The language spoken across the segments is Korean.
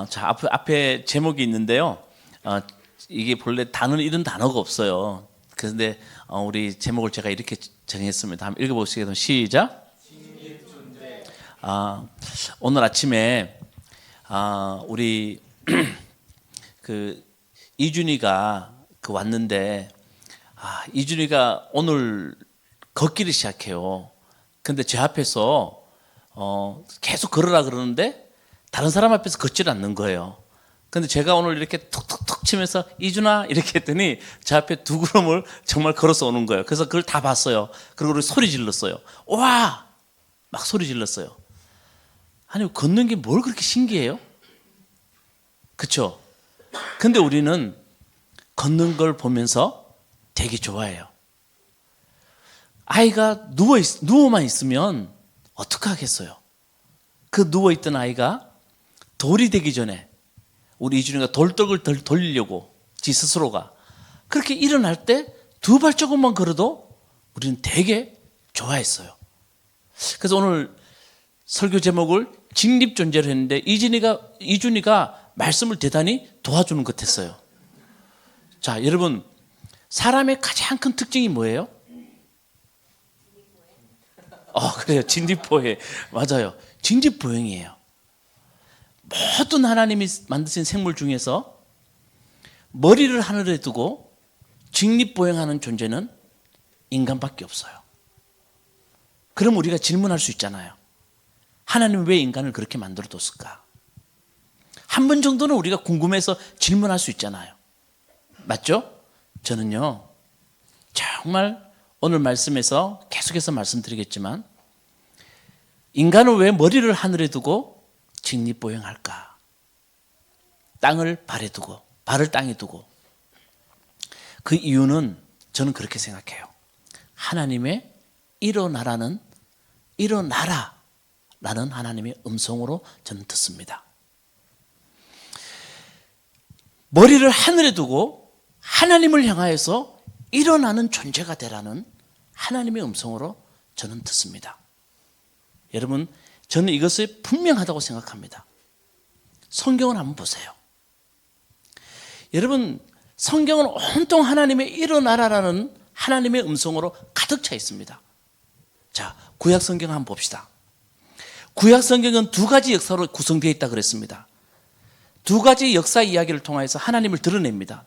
자, 앞에 제목이 있는데요. 이게 본래 단어는 이런 단어가 없어요. 그런데 우리 제목을 제가 이렇게 정했습니다. 한번 읽어보시겠습니다. 시작. 오늘 아침에 우리 그 이준이가 왔는데 이준이가 오늘 걷기를 시작해요. 근데 제 앞에서 계속 걸으라 그러는데 다른 사람 앞에서 걷질 않는 거예요. 근데 제가 오늘 이렇게 툭툭툭 치면서 이준아 이렇게 했더니 제 앞에 두 걸음을 정말 걸어서 오는 거예요. 그래서 그걸 다 봤어요. 그리고 우리 소리 질렀어요. 와! 막 소리 질렀어요. 아니, 걷는 게 뭘 그렇게 신기해요? 그쵸? 근데 우리는 걷는 걸 보면서 되게 좋아해요. 아이가 누워만 있으면 어떡하겠어요? 그 누워있던 아이가 돌이 되기 전에 우리 이준이가 돌떡을 돌리려고 지 스스로가 그렇게 일어날 때 두 발자국만 걸어도 우리는 되게 좋아했어요. 그래서 오늘 설교 제목을 직립존재로 했는데 이준이가 말씀을 대단히 도와주는 것 같았어요. 자, 여러분, 사람의 가장 큰 특징이 뭐예요? 그래요. 진립보행. 맞아요. 진립보행이에요. 모든 하나님이 만드신 생물 중에서 머리를 하늘에 두고 직립보행하는 존재는 인간밖에 없어요. 그럼 우리가 질문할 수 있잖아요. 하나님은 왜 인간을 그렇게 만들어뒀을까? 한 번 정도는 우리가 궁금해서 질문할 수 있잖아요. 맞죠? 저는요, 정말 오늘 말씀에서 계속해서 말씀드리겠지만 인간은 왜 머리를 하늘에 두고 직립보행할까? 땅을 발에 두고, 발을 땅에 두고. 그 이유는 저는 그렇게 생각해요. 하나님의 일어나라는 하나님의 음성으로 저는 듣습니다. 머리를 하늘에 두고 하나님을 향하여서 일어나는 존재가 되라는 하나님의 음성으로 저는 듣습니다. 여러분, 저는 이것이 분명하다고 생각합니다. 성경을 한번 보세요. 여러분, 성경은 온통 하나님의 일어나라라는 하나님의 음성으로 가득 차 있습니다. 자, 구약 성경 한번 봅시다. 구약 성경은 두 가지 역사로 구성되어 있다고 그랬습니다. 두 가지 역사 이야기를 통해서 하나님을 드러냅니다.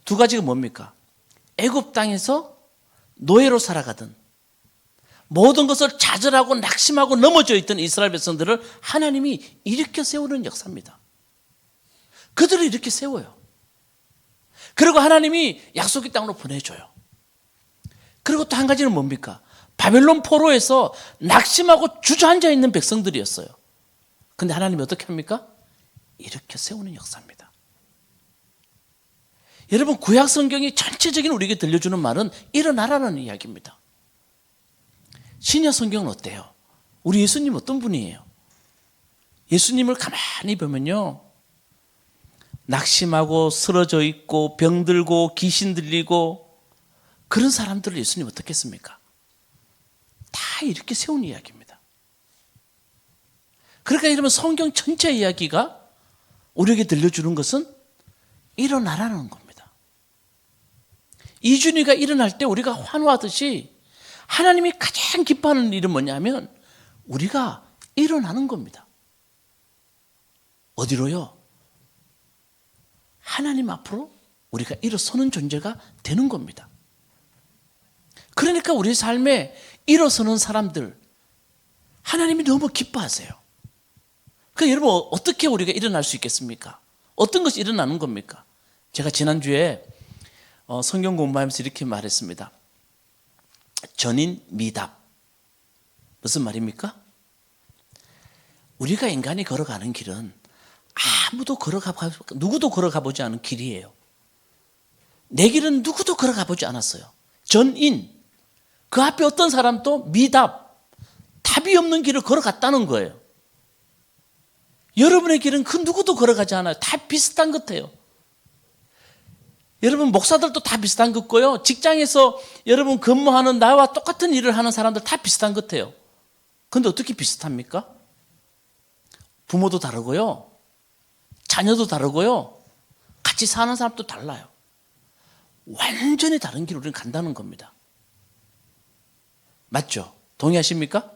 두 가지가 뭡니까? 애굽 땅에서 노예로 살아가던 모든 것을 좌절하고 낙심하고 넘어져 있던 이스라엘 백성들을 하나님이 일으켜 세우는 역사입니다. 그들을 이렇게 세워요. 그리고 하나님이 약속의 땅으로 보내줘요. 그리고 또 한 가지는 뭡니까? 바벨론 포로에서 낙심하고 주저앉아 있는 백성들이었어요. 근데 하나님이 어떻게 합니까? 일으켜 세우는 역사입니다. 여러분, 구약 성경이 전체적인 우리에게 들려주는 말은 일어나라는 이야기입니다. 신약 성경은 어때요? 우리 예수님 어떤 분이에요? 예수님을 가만히 보면요, 낙심하고 쓰러져 있고 병들고 귀신 들리고 그런 사람들을 예수님 어떻게 했습니까? 다 이렇게 세운 이야기입니다. 그러니까 여러분, 성경 전체 이야기가 우리에게 들려주는 것은 일어나라는 겁니다. 이준이가 일어날 때 우리가 환호하듯이 하나님이 가장 기뻐하는 일은 뭐냐면 우리가 일어나는 겁니다. 어디로요? 하나님 앞으로 우리가 일어서는 존재가 되는 겁니다. 그러니까 우리 삶에 일어서는 사람들 하나님이 너무 기뻐하세요. 그러니까 여러분, 어떻게 우리가 일어날 수 있겠습니까? 어떤 것이 일어나는 겁니까? 제가 지난주에 성경 공부하면서 이렇게 말했습니다. 전인 미답. 무슨 말입니까? 우리가 인간이 걸어가는 길은 누구도 걸어가 보지 않은 길이에요. 내 길은 누구도 걸어가 보지 않았어요. 전인, 그 앞에 어떤 사람도 미답, 답이 없는 길을 걸어갔다는 거예요. 여러분의 길은 그 누구도 걸어가지 않아요. 다 비슷한 것 같아요. 여러분, 목사들도 다 비슷한 것 같고요. 직장에서 여러분 근무하는 나와 똑같은 일을 하는 사람들 다 비슷한 것 같아요. 그런데 어떻게 비슷합니까? 부모도 다르고요. 자녀도 다르고요. 같이 사는 사람도 달라요. 완전히 다른 길을 우리는 간다는 겁니다. 맞죠? 동의하십니까?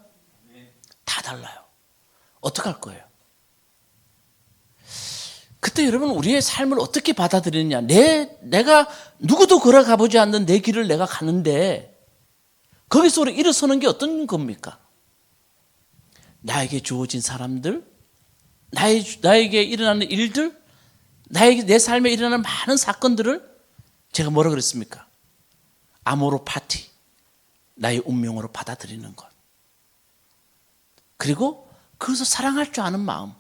다 달라요. 어떡할 거예요? 그때 여러분 우리의 삶을 어떻게 받아들이느냐. 내가 누구도 걸어가보지 않는 내 길을 내가 가는데 거기서 우리 일어서는 게 어떤 겁니까? 나에게 주어진 사람들, 나에게 일어나는 일들, 내 삶에 일어나는 많은 사건들을 제가 뭐라 그랬습니까? 아모로 파티, 나의 운명으로 받아들이는 것. 그리고 그것을 사랑할 줄 아는 마음.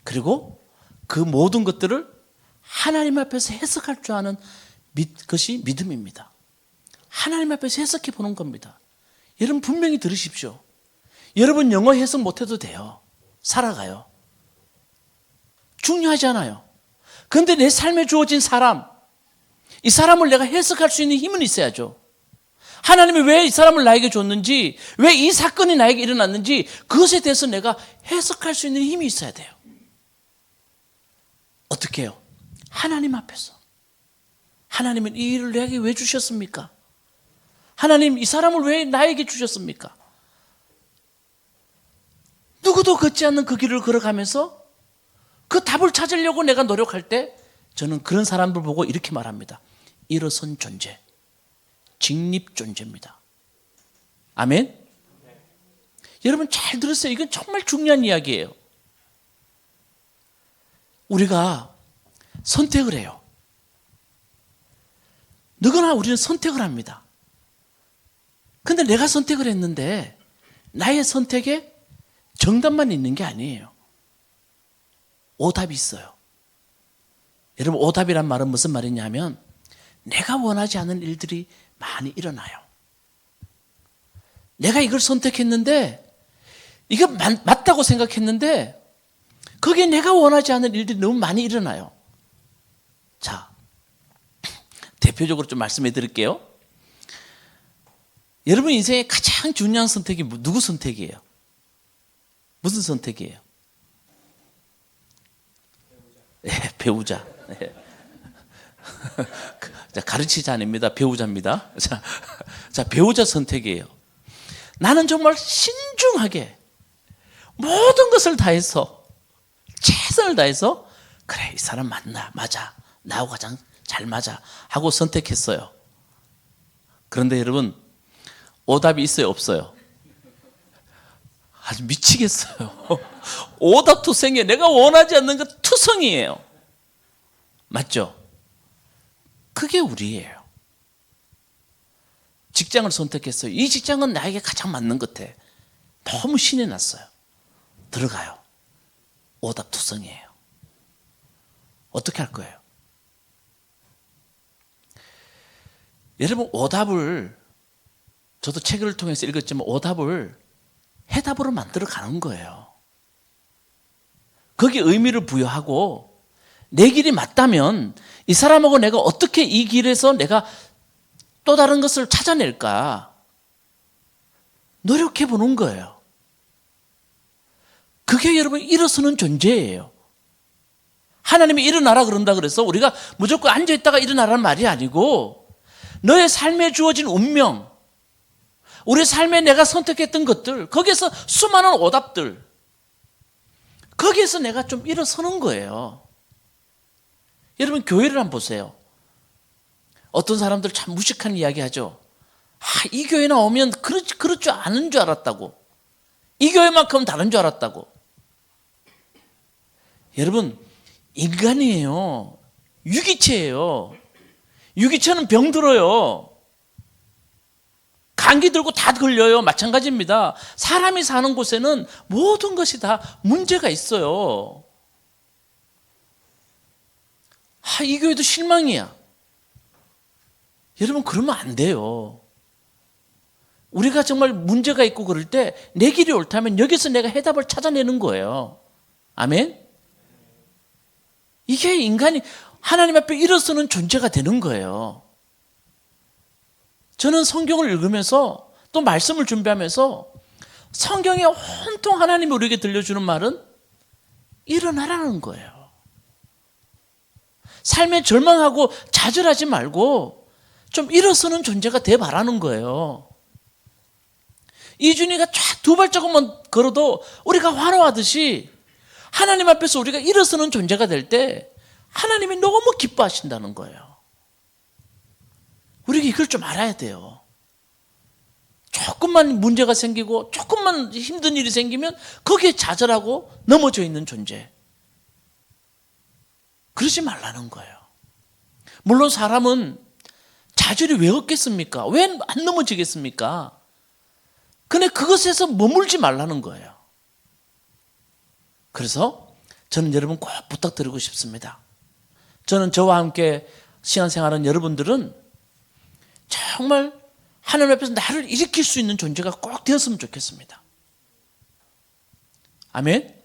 그리고 그 모든 것들을 하나님 앞에서 해석할 줄 아는 것이 믿음입니다. 하나님 앞에서 해석해 보는 겁니다. 여러분 분명히 들으십시오. 여러분 영어 해석 못해도 돼요. 살아가요. 중요하지 않아요. 그런데 내 삶에 주어진 사람, 이 사람을 내가 해석할 수 있는 힘은 있어야죠. 하나님이 왜 이 사람을 나에게 줬는지, 왜 이 사건이 나에게 일어났는지 그것에 대해서 내가 해석할 수 있는 힘이 있어야 돼요. 어떻게 해요? 하나님 앞에서. 하나님은 이 일을 내게 왜 주셨습니까? 하나님 이 사람을 왜 나에게 주셨습니까? 누구도 걷지 않는 그 길을 걸어가면서 그 답을 찾으려고 내가 노력할 때 저는 그런 사람들 보고 이렇게 말합니다. 일어선 존재, 직립 존재입니다. 아멘? 여러분 잘 들으세요. 이건 정말 중요한 이야기예요. 우리가 선택을 해요. 누구나 우리는 선택을 합니다. 근데 내가 선택을 했는데 나의 선택에 정답만 있는 게 아니에요. 오답이 있어요. 여러분 오답이란 말은 무슨 말이냐면 내가 원하지 않은 일들이 많이 일어나요. 내가 이걸 선택했는데 이거 맞다고 생각했는데 거기에 내가 원하지 않은 일들이 너무 많이 일어나요. 자, 대표적으로 좀 말씀해 드릴게요. 여러분 인생의 가장 중요한 선택이 누구 선택이에요? 무슨 선택이에요? 네, 배우자. 네. 가르치자 아닙니다. 배우자입니다. 자, 배우자 선택이에요. 나는 정말 신중하게 모든 것을 다해서 최선을 다해서 그래 이 사람 맞아 나하고 가장 잘 맞아 하고 선택했어요. 그런데 여러분 오답이 있어요 없어요? 아주 미치겠어요. 오답투성이에요. 내가 원하지 않는 것 투성이에요. 맞죠? 그게 우리예요. 직장을 선택했어요. 이 직장은 나에게 가장 맞는 것 같아. 너무 신이 났어요. 들어가요. 오답투성이에요. 어떻게 할 거예요? 여러분 오답을 저도 책을 통해서 읽었지만 오답을 해답으로 만들어 가는 거예요. 거기에 의미를 부여하고 내 길이 맞다면 이 사람하고 내가 어떻게 이 길에서 내가 또 다른 것을 찾아낼까 노력해 보는 거예요. 그게 여러분 일어서는 존재예요. 하나님이 일어나라 그런다 그래서 우리가 무조건 앉아있다가 일어나라는 말이 아니고 너의 삶에 주어진 운명, 우리 삶에 내가 선택했던 것들, 거기에서 수많은 오답들, 거기에서 내가 좀 일어서는 거예요. 여러분 교회를 한번 보세요. 어떤 사람들 참 무식한 이야기 하죠. 이 교회 나오면 그럴 줄 아는 줄 알았다고. 이 교회만큼 다른 줄 알았다고. 여러분 인간이에요. 유기체예요. 유기체는 병들어요. 감기 들고 다 걸려요. 마찬가지입니다. 사람이 사는 곳에는 모든 것이 다 문제가 있어요. 이 교회도 실망이야. 여러분 그러면 안 돼요. 우리가 정말 문제가 있고 그럴 때 내 길이 옳다면 여기서 내가 해답을 찾아내는 거예요. 아멘? 이게 인간이 하나님 앞에 일어서는 존재가 되는 거예요. 저는 성경을 읽으면서 또 말씀을 준비하면서 성경에 온통 하나님이 우리에게 들려주는 말은 일어나라는 거예요. 삶에 절망하고 좌절하지 말고 좀 일어서는 존재가 돼 바라는 거예요. 이준이가 쫙 두 발자국만 걸어도 우리가 환호하듯이 하나님 앞에서 우리가 일어서는 존재가 될 때 하나님이 너무 기뻐하신다는 거예요. 우리가 이걸 좀 알아야 돼요. 조금만 문제가 생기고 조금만 힘든 일이 생기면 거기에 좌절하고 넘어져 있는 존재. 그러지 말라는 거예요. 물론 사람은 좌절이 왜 없겠습니까? 왜 안 넘어지겠습니까? 근데 그것에서 머물지 말라는 거예요. 그래서 저는 여러분 꼭 부탁드리고 싶습니다. 저는 저와 함께 신앙생활하는 여러분들은 정말 하나님 앞에서 나를 일으킬 수 있는 존재가 꼭 되었으면 좋겠습니다. 아멘?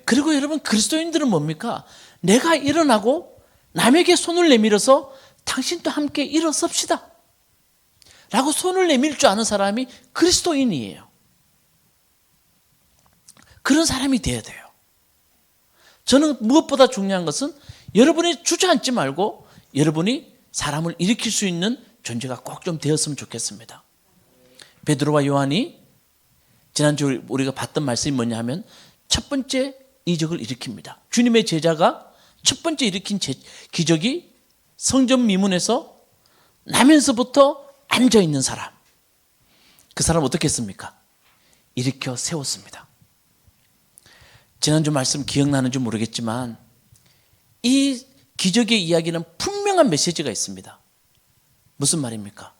그리고 여러분 그리스도인들은 뭡니까? 내가 일어나고 남에게 손을 내밀어서 당신도 함께 일어섭시다 라고 손을 내밀 줄 아는 사람이 그리스도인이에요. 그런 사람이 돼야 돼요. 저는 무엇보다 중요한 것은 여러분이 주저앉지 말고 여러분이 사람을 일으킬 수 있는 존재가 꼭 좀 되었으면 좋겠습니다. 베드로와 요한이 지난주 우리가 봤던 말씀이 뭐냐 하면 첫 번째 이적을 일으킵니다. 주님의 제자가 첫 번째 일으킨 기적이 성전 미문에서 나면서부터 앉아있는 사람. 그 사람 어떻게 했습니까? 일으켜 세웠습니다. 지난주 말씀 기억나는지 모르겠지만 이 기적의 이야기는 분명한 메시지가 있습니다. 무슨 말입니까?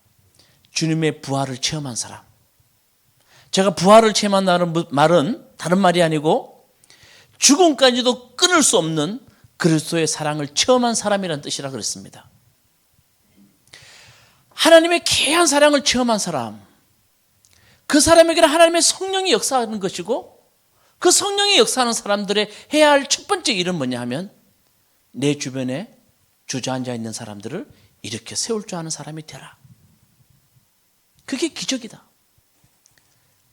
주님의 부활을 체험한 사람. 제가 부활을 체험한다는 말은 다른 말이 아니고 죽음까지도 끊을 수 없는 그리스도의 사랑을 체험한 사람이라는 뜻이라 그랬습니다. 하나님의 귀한 사랑을 체험한 사람, 그 사람에게는 하나님의 성령이 역사하는 것이고 그 성령이 역사하는 사람들의 해야 할 첫 번째 일은 뭐냐 하면 내 주변에 주저앉아 있는 사람들을 이렇게 세울 줄 아는 사람이 되라. 그게 기적이다.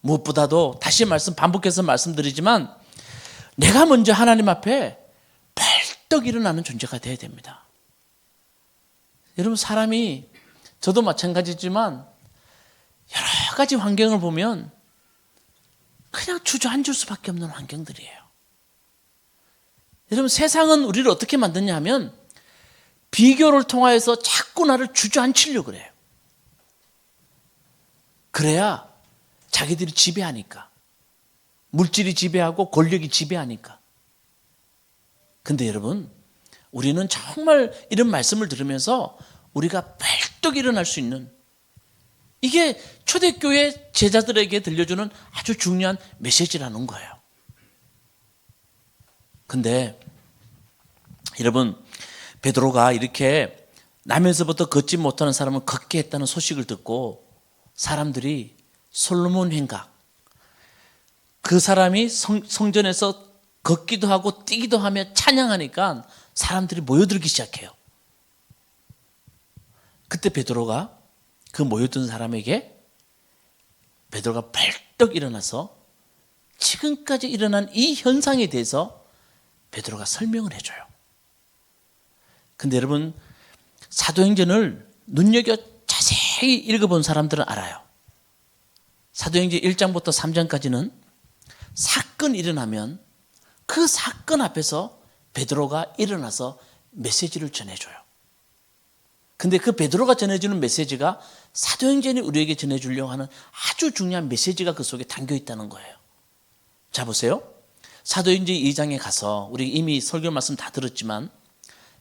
무엇보다도 다시 반복해서 말씀드리지만 내가 먼저 하나님 앞에 벌떡 일어나는 존재가 되어야 됩니다. 여러분 사람이 저도 마찬가지지만 여러 가지 환경을 보면 그냥 주저앉을 수밖에 없는 환경들이에요. 여러분 세상은 우리를 어떻게 만드냐 하면 비교를 통하여서 자꾸 나를 주저앉히려고 그래요. 그래야 자기들이 지배하니까. 물질이 지배하고 권력이 지배하니까. 근데 여러분 우리는 정말 이런 말씀을 들으면서 우리가 벌떡 일어날 수 있는 이게 초대교회 제자들에게 들려주는 아주 중요한 메시지라는 거예요. 근데 여러분 베드로가 이렇게 나면서부터 걷지 못하는 사람을 걷게 했다는 소식을 듣고 사람들이 솔로몬 행각, 그 사람이 성전에서 걷기도 하고 뛰기도 하며 찬양하니까 사람들이 모여들기 시작해요. 그때 베드로가 그 모여든 사람에게 베드로가 벌떡 일어나서 지금까지 일어난 이 현상에 대해서 베드로가 설명을 해줘요. 근데 여러분 사도행전을 눈여겨 자세히 읽어본 사람들은 알아요. 사도행전 1장부터 3장까지는 사건이 일어나면 그 사건 앞에서 베드로가 일어나서 메시지를 전해줘요. 근데 그 베드로가 전해주는 메시지가 사도행전이 우리에게 전해주려고 하는 아주 중요한 메시지가 그 속에 담겨 있다는 거예요. 자 보세요. 사도행전 2장에 가서 우리 이미 설교 말씀 다 들었지만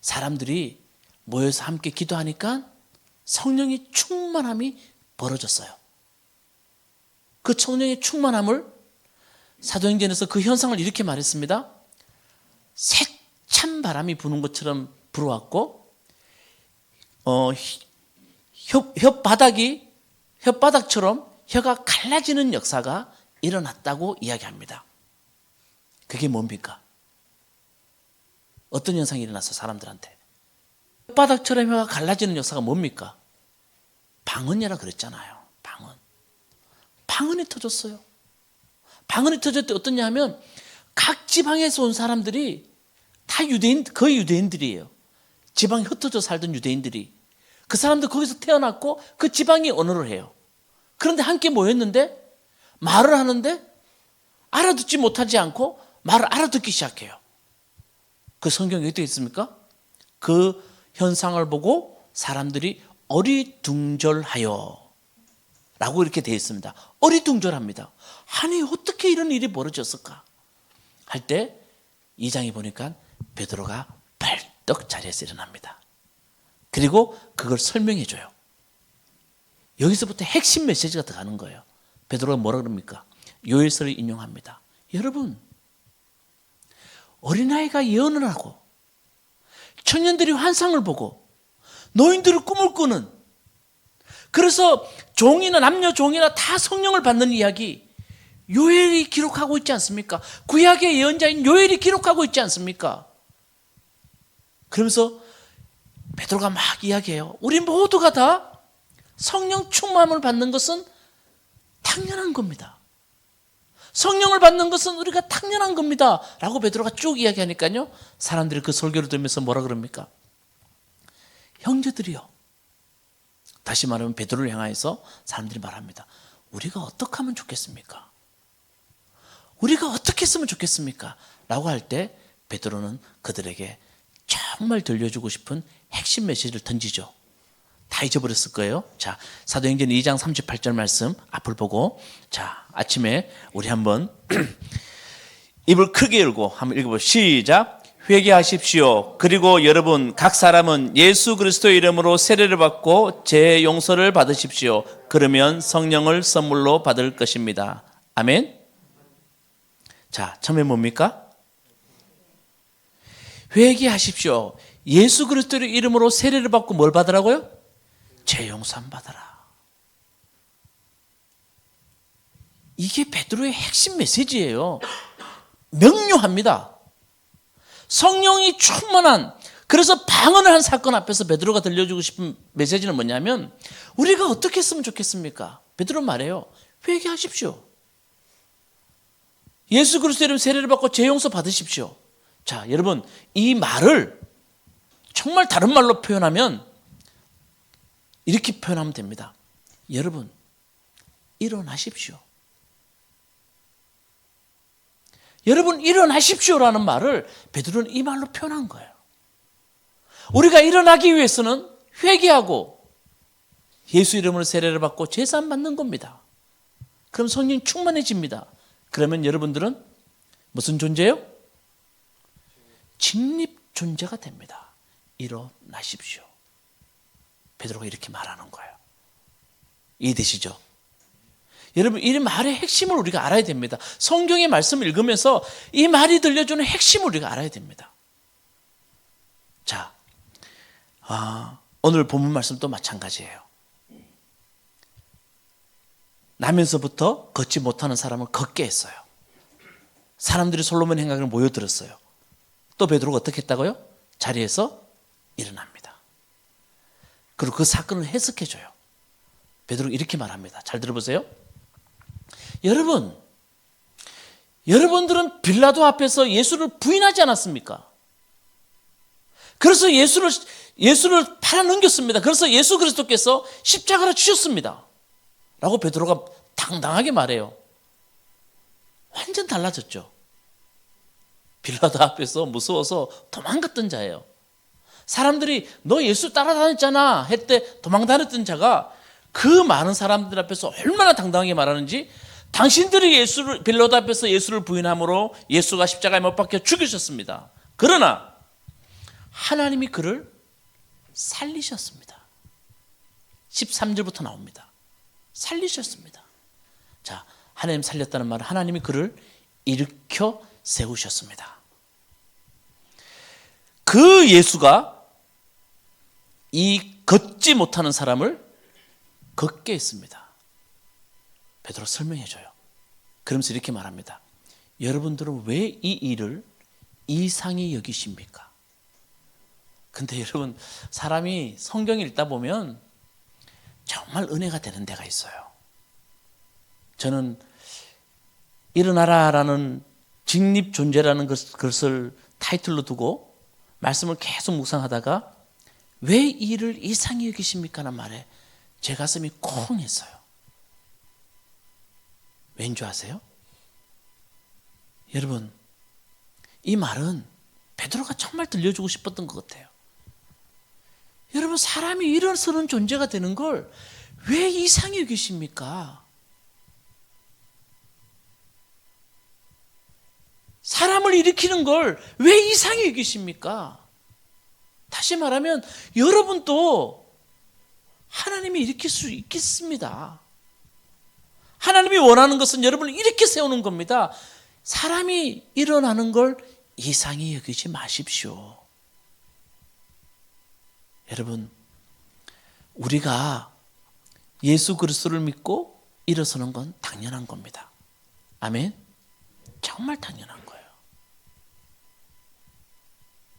사람들이 모여서 함께 기도하니까 성령의 충만함이 벌어졌어요. 그 성령의 충만함을 사도행전에서 그 현상을 이렇게 말했습니다. 세찬 바람이 부는 것처럼 불어왔고 혓바닥처럼 혀가 갈라지는 역사가 일어났다고 이야기합니다. 그게 뭡니까? 어떤 현상이 일어났어 사람들한테? 혓바닥처럼 혀가 갈라지는 역사가 뭡니까? 방언이라 그랬잖아요. 방언이 터졌어요. 방언이 터졌을 때 어떠냐 하면 각 지방에서 온 사람들이 다 유대인, 거의 유대인들이에요. 지방에 흩어져 살던 유대인들이. 그 사람들 거기서 태어났고 그 지방이 언어를 해요. 그런데 함께 모였는데 말을 하는데 알아듣지 못하지 않고 말을 알아듣기 시작해요. 그 성경에 어떻게 있습니까? 그 현상을 보고 사람들이 어리둥절하여 라고 이렇게 되어 있습니다. 어리둥절합니다. 아니 어떻게 이런 일이 벌어졌을까 할 때 2장에 보니까 베드로가 벌떡 자리에서 일어납니다. 그리고 그걸 설명해 줘요. 여기서부터 핵심 메시지가 들어가는 거예요. 베드로가 뭐라 그럽니까? 요엘서를 인용합니다. 여러분, 어린아이가 예언을 하고 청년들이 환상을 보고 노인들이 꿈을 꾸는, 그래서 종이나 남녀 종이나 다 성령을 받는 이야기 요엘이 기록하고 있지 않습니까? 구약의 예언자인 요엘이 기록하고 있지 않습니까? 그러면서 베드로가 막 이야기해요. 우리 모두가 다 성령 충만을 받는 것은 당연한 겁니다. 성령을 받는 것은 우리가 당연한 겁니다 라고 베드로가 쭉 이야기하니까요, 사람들이 그 설교를 들으면서 뭐라 그럽니까? 형제들이요, 다시 말하면 베드로를 향하여서 사람들이 말합니다. 우리가 어떻게 하면 좋겠습니까? 우리가 어떻게 했으면 좋겠습니까? 라고 할 때 베드로는 그들에게 정말 들려주고 싶은 핵심 메시지를 던지죠. 다 잊어버렸을 거예요. 자, 사도행전 2장 38절 말씀 앞을 보고, 자, 아침에 우리 한번 입을 크게 열고 한번 읽어보시죠. 시작. 회개하십시오. 그리고 여러분 각 사람은 예수 그리스도의 이름으로 세례를 받고 죄 용서를 받으십시오. 그러면 성령을 선물로 받을 것입니다. 아멘. 자, 처음에 뭡니까? 회개하십시오. 예수 그리스도의 이름으로 세례를 받고 뭘 받으라고요? 죄 용서함 받아라. 이게 베드로의 핵심 메시지예요. 명료합니다. 성령이 충만한, 그래서 방언을 한 사건 앞에서 베드로가 들려주고 싶은 메시지는 뭐냐면, 우리가 어떻게 했으면 좋겠습니까? 베드로 말해요. 회개하십시오. 예수 그리스도의 이름 세례를 받고 죄 용서 받으십시오. 자, 여러분, 이 말을 정말 다른 말로 표현하면 이렇게 표현하면 됩니다. 여러분, 일어나십시오. 여러분, 일어나십시오라는 말을 베드로는 이 말로 표현한 거예요. 우리가 일어나기 위해서는 회개하고 예수 이름으로 세례를 받고 제사함 받는 겁니다. 그럼 성령 충만해집니다. 그러면 여러분들은 무슨 존재예요? 직립 존재가 됩니다. 일어나십시오. 베드로가 이렇게 말하는 거예요. 이해되시죠? 여러분, 이 말의 핵심을 우리가 알아야 됩니다. 성경의 말씀을 읽으면서 이 말이 들려주는 핵심을 우리가 알아야 됩니다. 자, 오늘 본문 말씀도 마찬가지예요. 나면서부터 걷지 못하는 사람을 걷게 했어요. 사람들이 솔로몬 행각을 모여들었어요. 또 베드로가 어떻게 했다고요? 자리에서 일어납니다. 그리고 그 사건을 해석해줘요. 베드로가 이렇게 말합니다. 잘 들어보세요. 여러분들은 빌라도 앞에서 예수를 부인하지 않았습니까? 그래서 예수를 팔아넘겼습니다. 그래서 예수 그리스도께서 십자가를 치셨습니다. 라고 베드로가 당당하게 말해요. 완전 달라졌죠. 빌라도 앞에서 무서워서 도망갔던 자예요. 사람들이 너 예수 따라다녔잖아 했대 도망다녔던 자가 그 많은 사람들 앞에서 얼마나 당당하게 말하는지, 당신들이 빌라도 앞에서 예수를 부인함으로 예수가 십자가에 못 박혀 죽으셨습니다. 그러나 하나님이 그를 살리셨습니다. 13절부터 나옵니다. 살리셨습니다. 자, 하나님 살렸다는 말은 하나님이 그를 일으켜 세우셨습니다. 그 예수가 이 걷지 못하는 사람을 걷게 했습니다. 베드로 설명해줘요. 그러면서 이렇게 말합니다. 여러분들은 왜 이 일을 이상히 여기십니까? 근데 여러분, 사람이 성경 읽다 보면 정말 은혜가 되는 데가 있어요. 저는 일어나라라는 직립 존재라는 것을 타이틀로 두고 말씀을 계속 묵상하다가 왜 이 일을 이상히 여기십니까? 라는 말에 제 가슴이 콩 했어요. 왠 줄 아세요? 여러분, 이 말은 베드로가 정말 들려주고 싶었던 것 같아요. 여러분, 사람이 일어서는 존재가 되는 걸 왜 이상히 여기십니까? 사람을 일으키는 걸 왜 이상히 여기십니까? 다시 말하면 여러분도 하나님이 일으킬 수 있겠습니다. 하나님이 원하는 것은 여러분을 이렇게 세우는 겁니다. 사람이 일어나는 걸 이상히 여기지 마십시오. 여러분, 우리가 예수 그리스도를 믿고 일어서는 건 당연한 겁니다. 아멘? 정말 당연한 거예요.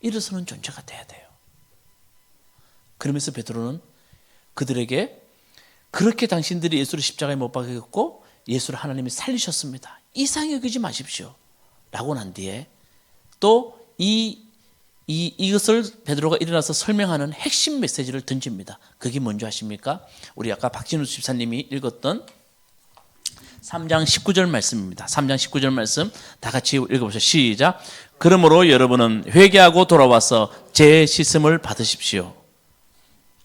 일어서는 존재가 돼야 돼요. 그러면서 베드로는 그들에게 그렇게 당신들이 예수를 십자가에 못 박았고 예수를 하나님이 살리셨습니다. 이상히 여기지 마십시오. 라고 난 뒤에 또 이것을 베드로가 일어나서 설명하는 핵심 메시지를 던집니다. 그게 뭔지 아십니까? 우리 아까 박진우 집사님이 읽었던 3장 19절 말씀입니다. 3장 19절 말씀 다 같이 읽어보세요. 시작. 그러므로 여러분은 회개하고 돌아와서 제 씻음을 받으십시오.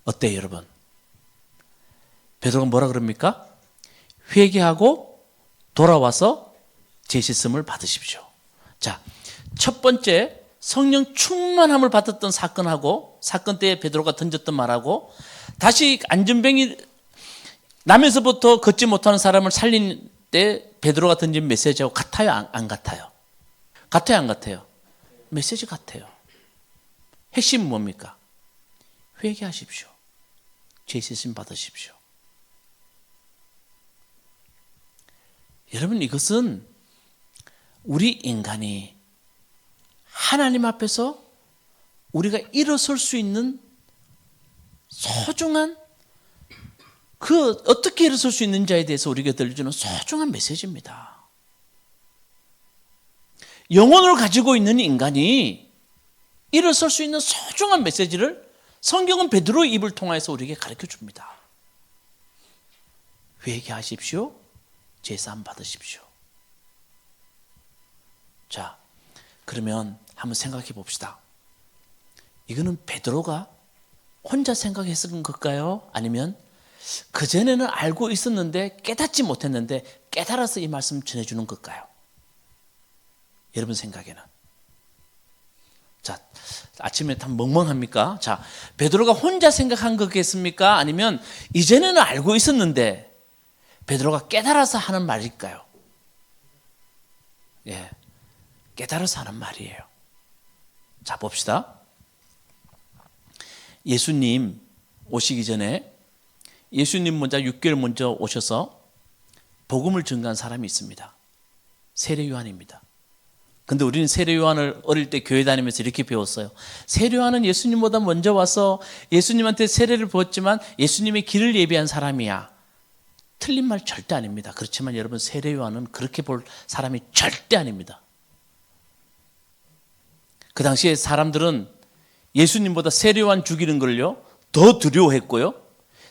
어때요, 여러분? 베드로가 뭐라 그럽니까? 회개하고 돌아와서 제 씻음을 받으십시오. 자, 첫 번째 성령 충만함을 받았던 사건 때에 베드로가 던졌던 말하고 다시 안전병이 나면서부터 걷지 못하는 사람을 살린 때 베드로가 던진 메시지하고 같아요? 안 같아요? 같아요? 안 같아요? 메시지 같아요. 핵심은 뭡니까? 회개하십시오. 죄 씻음 받으십시오. 여러분, 이것은 우리 인간이 하나님 앞에서 우리가 일어설 수 있는 소중한 어떻게 일어설 수 있는지에 대해서 우리가 들려주는 소중한 메시지입니다. 영혼을 가지고 있는 인간이 일어설 수 있는 소중한 메시지를 성경은 베드로의 입을 통해서 우리에게 가르쳐 줍니다. 회개하십시오. 제사함 받으십시오. 자, 그러면 한번 생각해 봅시다. 이거는 베드로가 혼자 생각했던 걸까요? 아니면 그전에는 알고 있었는데 깨닫지 못했는데 깨달아서 이 말씀 전해주는 걸까요? 여러분 생각에는. 자, 아침에 참 멍멍합니까? 자, 베드로가 혼자 생각한 거겠습니까? 아니면 이전에는 알고 있었는데 베드로가 깨달아서 하는 말일까요? 예, 깨달아서 하는 말이에요. 자, 봅시다. 예수님 오시기 전에 예수님 먼저 6개월 먼저 오셔서 복음을 전가한 사람이 있습니다. 세례 요한입니다. 근데 우리는 세례 요한을 어릴 때 교회 다니면서 이렇게 배웠어요. 세례 요한은 예수님보다 먼저 와서 예수님한테 세례를 부었지만 예수님의 길을 예비한 사람이야. 틀린 말 절대 아닙니다. 그렇지만 여러분, 세례 요한은 그렇게 볼 사람이 절대 아닙니다. 그 당시에 사람들은 예수님보다 세례 요한 죽이는 걸요 더 두려워했고요.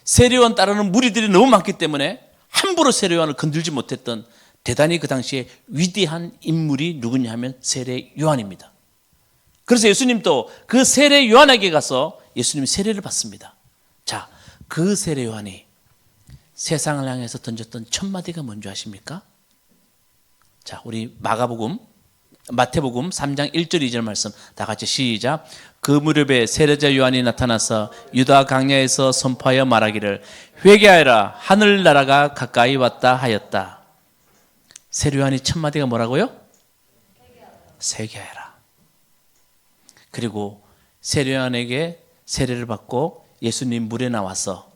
세례 요한 따르는 무리들이 너무 많기 때문에 함부로 세례 요한을 건들지 못했던 대단히 그 당시에 위대한 인물이 누구냐 하면 세례 요한입니다. 그래서 예수님도 그 세례 요한에게 가서 예수님이 세례를 받습니다. 자, 그 세례 요한이 세상을 향해서 던졌던 첫 마디가 뭔지 아십니까? 자, 우리 마태복음 3장 1절 2절 말씀 다 같이 시작. 그 무렵에 세례자 요한이 나타나서 유다 광야에서 선포하여 말하기를 회개하여라, 하늘나라가 가까이 왔다 하였다. 세례 요한이 첫 마디가 뭐라고요? 회개하여라. 그리고 세례 요한에게 세례를 받고 예수님 물에 나와서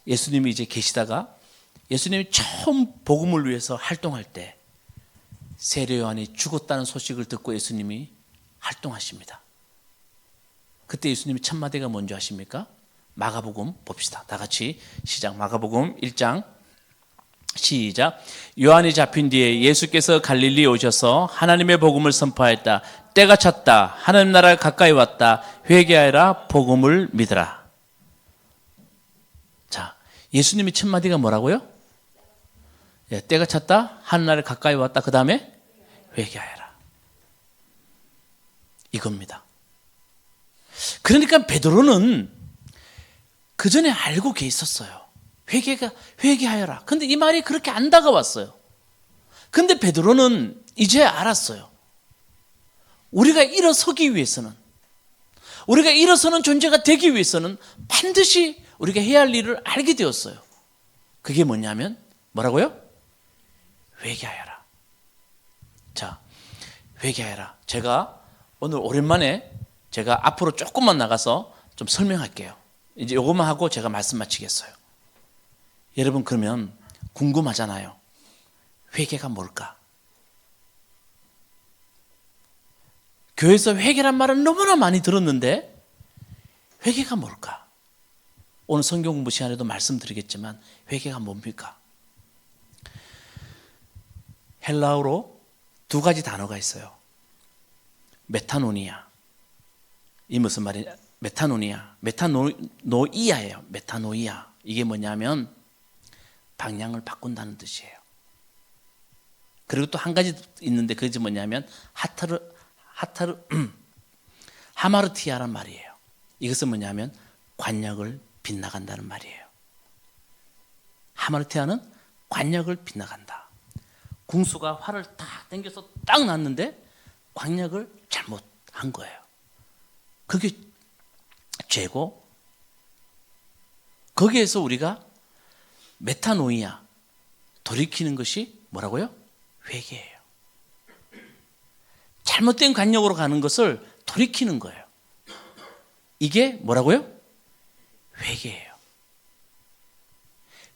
예수님이 이제 계시다가 예수님이 처음 복음을 위해서 활동할 때 세례 요한이 죽었다는 소식을 듣고 예수님이 활동하십니다. 그때 예수님이 첫 마디가 뭔지 아십니까? 마가복음 봅시다. 다 같이 시작. 마가복음 1장 시작. 요한이 잡힌 뒤에 예수께서 갈릴리에 오셔서 하나님의 복음을 선포하였다. 때가 찼다. 하나님 나라가 가까이 왔다. 회개하여라. 복음을 믿으라. 자, 예수님의 첫 마디가 뭐라고요? 때가 찼다. 하나님 나라가 가까이 왔다. 그 다음에 회개하여라. 이겁니다. 그러니까 베드로는 그 전에 알고 계셨어요. 회개하여라. 근데 이 말이 그렇게 안 다가왔어요. 근데 베드로는 이제 알았어요. 우리가 일어서기 위해서는, 우리가 일어서는 존재가 되기 위해서는 반드시 우리가 해야 할 일을 알게 되었어요. 그게 뭐냐면 뭐라고요? 회개하여라. 자, 회개하여라. 제가 오늘 오랜만에 제가 앞으로 조금만 나가서 좀 설명할게요. 이제 요것만 하고 제가 말씀 마치겠어요. 여러분, 그러면 궁금하잖아요. 회개가 뭘까? 교회에서 회개란 말은 너무나 많이 들었는데 회개가 뭘까? 오늘 성경 공부 시간에도 말씀드리겠지만 회개가 뭡니까? 헬라어로 두 가지 단어가 있어요. 메타노니아. 이 무슨 말이냐? 메타노이아예요. 메타노이아. 이게 뭐냐면 방향을 바꾼다는 뜻이에요. 그리고 또 한 가지 있는데 그게 뭐냐면 하마르티아란 말이에요. 이것은 뭐냐면 관역을 빗나간다는 말이에요. 하마르티아는 관역을 빗나간다. 궁수가 활을 딱 당겨서 딱 놨는데 관역을 잘못한 거예요. 그게 죄고, 거기에서 우리가 메타노이아, 돌이키는 것이 뭐라고요? 회개예요. 잘못된 관역으로 가는 것을 돌이키는 거예요. 이게 뭐라고요? 회개예요.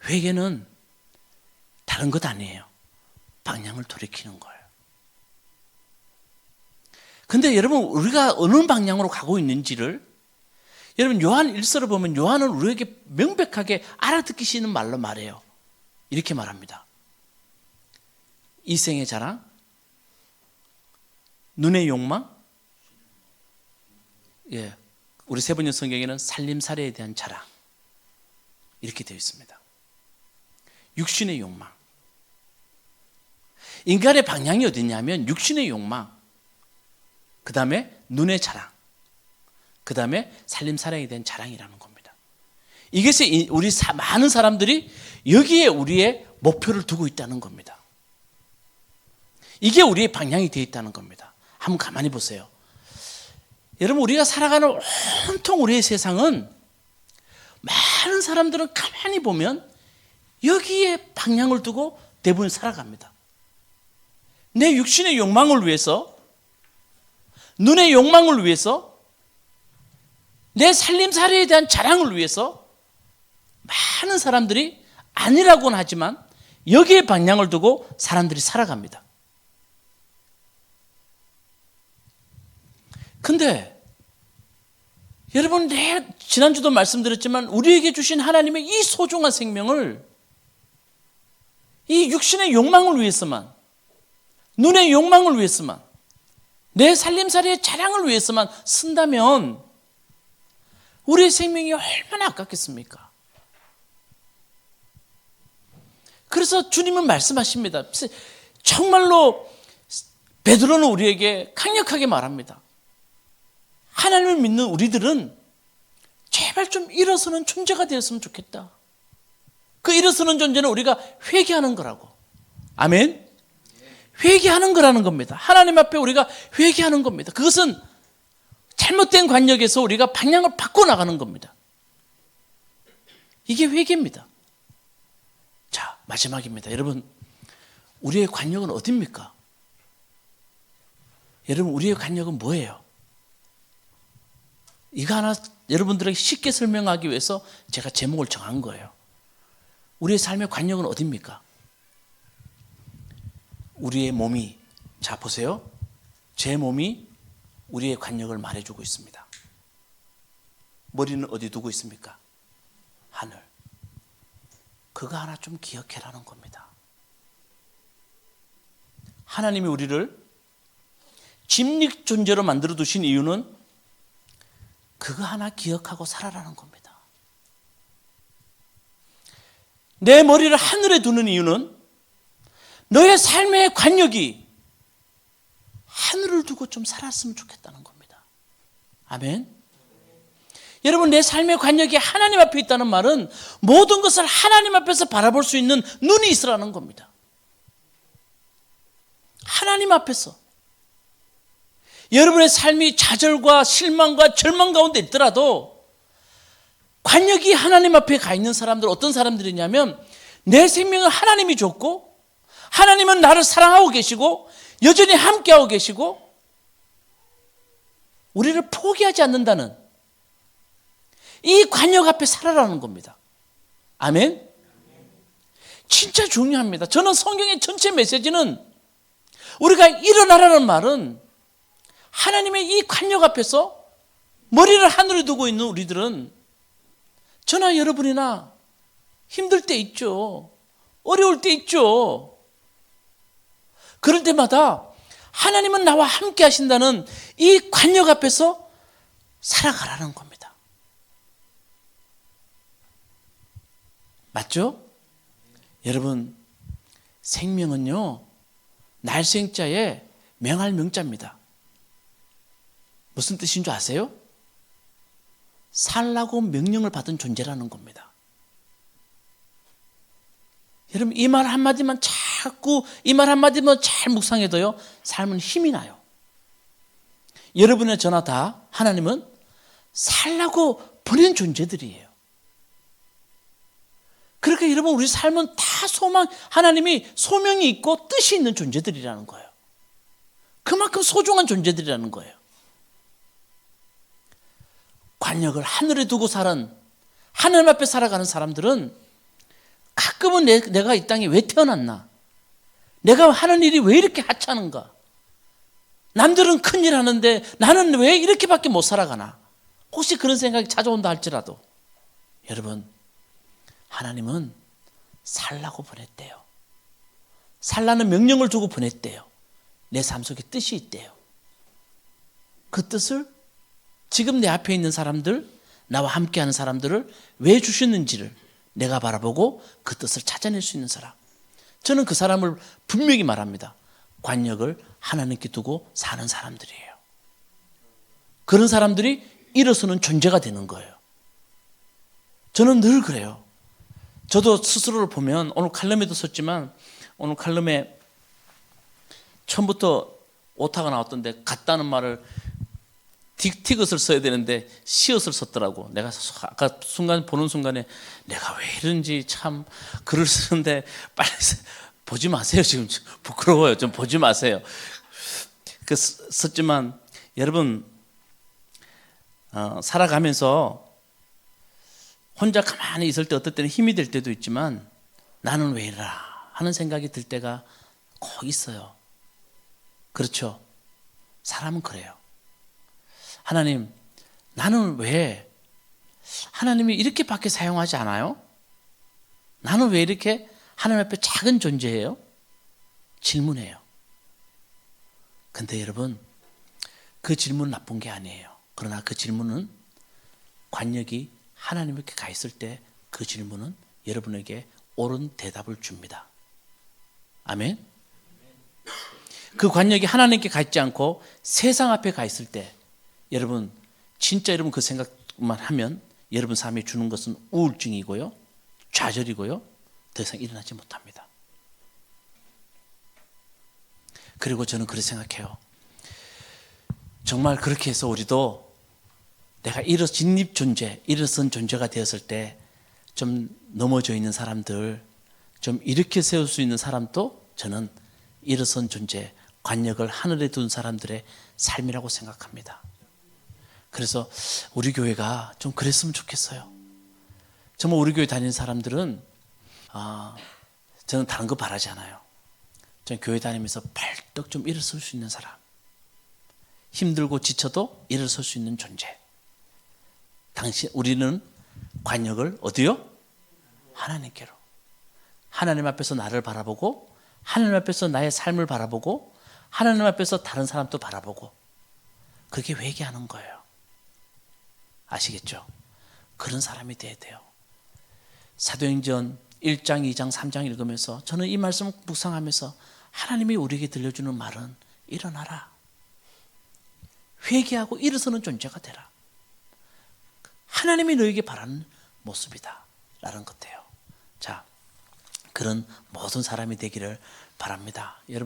회개는 다른 것 아니에요. 방향을 돌이키는 거예요. 근데 여러분, 우리가 어느 방향으로 가고 있는지를, 여러분 요한 1서를 보면 요한은 우리에게 명백하게 알아듣기 쉬는 말로 말해요. 이렇게 말합니다. 이생의 자랑, 눈의 욕망, 우리 세번역 성경에는 살림살이에 대한 자랑, 이렇게 되어 있습니다. 육신의 욕망. 인간의 방향이 어디냐면 육신의 욕망, 그 다음에 눈의 자랑, 그 다음에 살림살이에 대한 자랑이라는 겁니다. 이것이 우리 많은 사람들이 여기에 우리의 목표를 두고 있다는 겁니다. 이게 우리의 방향이 되어 있다는 겁니다. 한번 가만히 보세요. 여러분, 우리가 살아가는 온통 우리의 세상은, 많은 사람들은 가만히 보면 여기에 방향을 두고 대부분 살아갑니다. 내 육신의 욕망을 위해서, 눈의 욕망을 위해서, 내 살림살이에 대한 자랑을 위해서 많은 사람들이 아니라고는 하지만 여기에 방향을 두고 사람들이 살아갑니다. 근데 여러분, 지난주도 말씀드렸지만 우리에게 주신 하나님의 이 소중한 생명을 이 육신의 욕망을 위해서만, 눈의 욕망을 위해서만, 내 살림살이의 자랑을 위해서만 쓴다면 우리의 생명이 얼마나 아깝겠습니까? 그래서 주님은 말씀하십니다. 정말로 베드로는 우리에게 강력하게 말합니다. 하나님을 믿는 우리들은 제발 좀 일어서는 존재가 되었으면 좋겠다. 그 일어서는 존재는 우리가 회개하는 거라고. 아멘? 회개하는 거라는 겁니다. 하나님 앞에 우리가 회개하는 겁니다. 그것은 잘못된 관역에서 우리가 방향을 바꿔나가는 겁니다. 이게 회개입니다. 자, 마지막입니다. 여러분, 우리의 관역은 어디입니까? 여러분, 우리의 관역은 뭐예요? 이거 하나 여러분들에게 쉽게 설명하기 위해서 제가 제목을 정한 거예요. 우리의 삶의 관역은 어디입니까? 우리의 몸이, 자 보세요. 제 몸이 우리의 관역을 말해주고 있습니다. 머리는 어디 두고 있습니까? 하늘. 그거 하나 좀 기억해라는 겁니다. 하나님이 우리를 직립 존재로 만들어 두신 이유는 그거 하나 기억하고 살아라는 겁니다. 내 머리를 하늘에 두는 이유는 너의 삶의 관역이 하늘을 두고 좀 살았으면 좋겠다는 겁니다. 아멘. 여러분, 내 삶의 관역이 하나님 앞에 있다는 말은 모든 것을 하나님 앞에서 바라볼 수 있는 눈이 있으라는 겁니다. 하나님 앞에서 여러분의 삶이 좌절과 실망과 절망 가운데 있더라도 관역이 하나님 앞에 가 있는 사람들, 어떤 사람들이냐면 내 생명을 하나님이 줬고 하나님은 나를 사랑하고 계시고 여전히 함께하고 계시고 우리를 포기하지 않는다는 이 관역 앞에 살아라는 겁니다. 아멘. 진짜 중요합니다. 저는 성경의 전체 메시지는 우리가 일어나라는 말은 하나님의 이 관역 앞에서 머리를 하늘에 두고 있는 우리들은 저나 여러분이나 힘들 때 있죠. 어려울 때 있죠. 그럴 때마다 하나님은 나와 함께 하신다는 이 관역 앞에서 살아가라는 겁니다. 맞죠? 여러분, 생명은요, 날생자에 명할 명자입니다. 무슨 뜻인 줄 아세요? 살라고 명령을 받은 존재라는 겁니다. 여러분, 이 말 한마디만 자꾸 이 말 한마디만 잘 묵상해도요, 삶은 힘이 나요. 여러분의 저나 다 하나님은 살라고 보낸 존재들이에요. 그러니까 여러분, 우리 삶은 다 하나님이 소명이 있고 뜻이 있는 존재들이라는 거예요. 그만큼 소중한 존재들이라는 거예요. 관역을 하늘에 두고 하나님 앞에 살아가는 사람들은 가끔은 내가 이 땅에 왜 태어났나? 내가 하는 일이 왜 이렇게 하찮은가? 남들은 큰일 하는데 나는 왜 이렇게밖에 못 살아가나? 혹시 그런 생각이 찾아온다 할지라도 여러분, 하나님은 살라고 보냈대요. 살라는 명령을 주고 보냈대요. 내 삶 속에 뜻이 있대요. 그 뜻을 지금 내 앞에 있는 사람들, 나와 함께하는 사람들을 왜 주셨는지를 내가 바라보고 그 뜻을 찾아낼 수 있는 사람, 저는 그 사람을 분명히 말합니다. 관역을 하나님께 두고 사는 사람들이에요. 그런 사람들이 일어서는 존재가 되는 거예요. 저는 늘 그래요. 저도 스스로를 보면 오늘 칼럼에도 썼지만 오늘 칼럼에 처음부터 오타가 나왔던데 같다는 말을 틱틱엇을 써야 되는데 시옷을 썼더라고. 내가 아까 보는 순간에 내가 왜 이런지 참 글을 쓰는데 빨리 보지 마세요. 지금 부끄러워요. 좀 보지 마세요. 썼지만 여러분, 살아가면서 혼자 가만히 있을 때 어떨 때는 힘이 될 때도 있지만 나는 왜 이러나 하는 생각이 들 때가 꼭 있어요. 그렇죠? 사람은 그래요. 하나님, 나는 왜 하나님이 이렇게밖에 사용하지 않아요? 나는 왜 이렇게 하나님 앞에 작은 존재예요? 질문해요. 근데 여러분, 그 질문 나쁜 게 아니에요. 그러나 그 질문은 관역이 하나님께 가 있을 때 그 질문은 여러분에게 옳은 대답을 줍니다. 아멘? 그 관역이 하나님께 가 있지 않고 세상 앞에 가 있을 때 여러분, 진짜 여러분 그 생각만 하면 여러분 삶에 주는 것은 우울증이고요, 좌절이고요, 더 이상 일어나지 못합니다. 그리고 저는 그렇게 생각해요. 정말 그렇게 해서 우리도 내가 진립 존재, 일어선 존재가 되었을 때 좀 넘어져 있는 사람들, 좀 일으켜 세울 수 있는 사람도 저는 일어선 존재, 관역을 하늘에 둔 사람들의 삶이라고 생각합니다. 그래서 우리 교회가 좀 그랬으면 좋겠어요. 정말 우리 교회 다니는 사람들은 저는 다른 거 바라지 않아요. 저는 교회 다니면서 발떡 좀 일어설 수 있는 사람, 힘들고 지쳐도 일어설 수 있는 존재. 우리는 관역을 어디요? 하나님께로. 하나님 앞에서 나를 바라보고 하나님 앞에서 나의 삶을 바라보고 하나님 앞에서 다른 사람도 바라보고 그렇게 회개하는 거예요. 아시겠죠? 그런 사람이 돼야 돼요. 사도행전 1장, 2장, 3장 읽으면서 저는 이 말씀을 묵상하면서 하나님이 우리에게 들려주는 말은 일어나라. 회개하고 일어서는 존재가 되라. 하나님이 너에게 바라는 모습이다 라는 것 같아요. 자, 그런 모든 사람이 되기를 바랍니다. 여러분.